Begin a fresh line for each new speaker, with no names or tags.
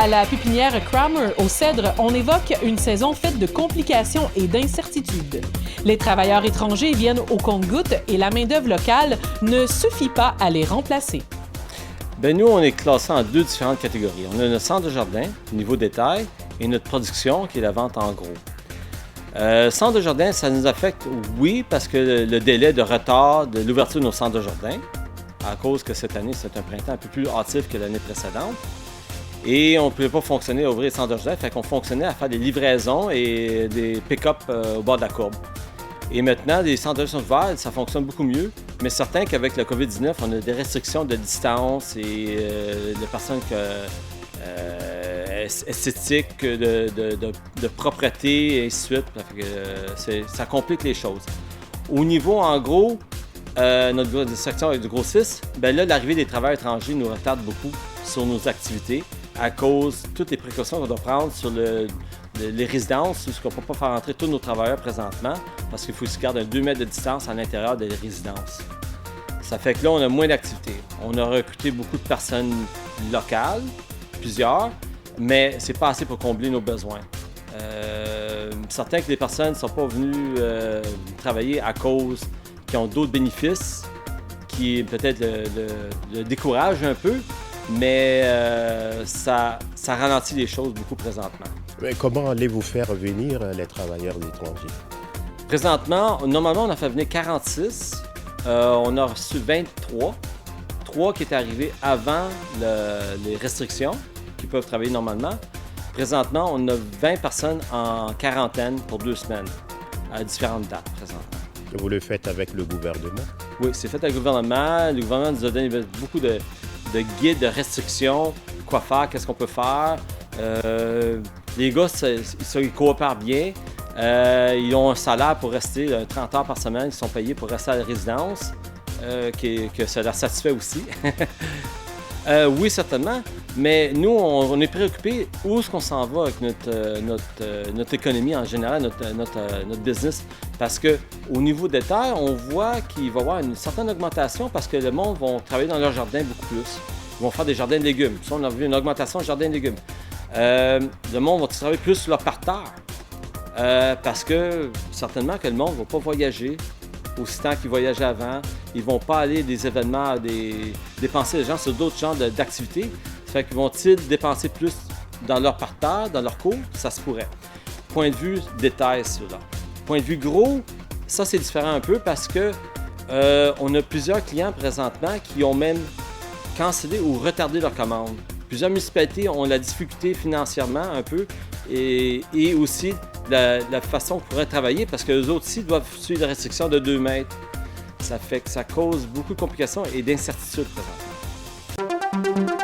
À la pépinière Kramer au Cèdre, on évoque une saison faite de complications et d'incertitudes. Les travailleurs étrangers viennent au compte-gouttes et la main-d'œuvre locale ne suffit pas à les remplacer.
Bien, nous, on est classés en deux différentes catégories. On a notre centre de jardin, niveau détail, et notre production, qui est la vente en gros. Centre de jardin, ça nous affecte, oui, parce que le délai de retard de l'ouverture de nos centres de jardin, à cause que cette année, c'est un printemps un peu plus hâtif que l'année précédente. Et on ne pouvait pas fonctionner à ouvrir les centres de jardin, fait qu'on fonctionnait à faire des livraisons et des pick-up au bord de la courbe. Et maintenant, les centres de jardin sont ouverts, ça fonctionne beaucoup mieux. Mais certain qu'avec le COVID-19, on a des restrictions de distance et de personnes esthétiques, de propreté et ainsi de suite. Ça complique les choses. Au niveau, en gros, notre section avec du grossiste, bien là, l'arrivée des travailleurs étrangers nous retarde beaucoup sur nos activités à cause de toutes les précautions qu'on doit prendre sur les résidences, parce qu'on ne peut pas faire entrer tous nos travailleurs présentement, parce qu'il faut se garder 2 mètres de distance à l'intérieur des résidences. Ça fait que là, on a moins d'activités. On a recruté beaucoup de personnes locales, plusieurs, mais c'est pas assez pour combler nos besoins. Certains que les personnes ne sont pas venues travailler à cause qu'ils ont d'autres bénéfices, qui peut-être le découragent un peu, mais ça ralentit les choses beaucoup présentement.
Mais comment allez-vous faire venir les travailleurs étrangers?
Présentement, normalement, on a fait venir 46. On a reçu 23. 3 qui étaient arrivés avant les restrictions, qui peuvent travailler normalement. Présentement, on a 20 personnes en quarantaine pour 2 semaines, à différentes dates présentement.
Vous le faites avec le gouvernement?
Oui, c'est fait avec le gouvernement. Le gouvernement nous a donné beaucoup de guides, de restrictions, quoi faire, qu'est-ce qu'on peut faire. Les gars, ils coopèrent bien. Ils ont un salaire pour rester 30 heures par semaine. Ils sont payés pour rester à la résidence, que ça leur satisfait aussi. Oui, certainement. Mais nous, on est préoccupés où est-ce qu'on s'en va avec notre économie en général, notre business. Parce qu'au niveau des terres, on voit qu'il va y avoir une certaine augmentation parce que le monde va travailler dans leur jardin beaucoup plus. Ils vont faire des jardins de légumes. Ça, on a vu une augmentation de jardins de légumes. Le monde va travailler plus sur leur parterre. Parce que certainement que le monde ne va pas voyager aussi tant qu'ils voyageaient avant. Ils ne vont pas aller des événements, dépenser les gens sur d'autres genres d'activités. Ça fait qu'ils vont-ils dépenser plus dans leur parterre, dans leur cours? Ça se pourrait. Point de vue détail, cela. Point de vue gros, ça c'est différent un peu parce que on a plusieurs clients présentement qui ont même cancellé ou retardé leur commande. Plusieurs municipalités ont la difficulté financièrement un peu et aussi la façon qu'on pourrait travailler parce qu'eux autres aussi doivent suivre la restriction de 2 mètres. Ça fait que ça cause beaucoup de complications et d'incertitudes présentement.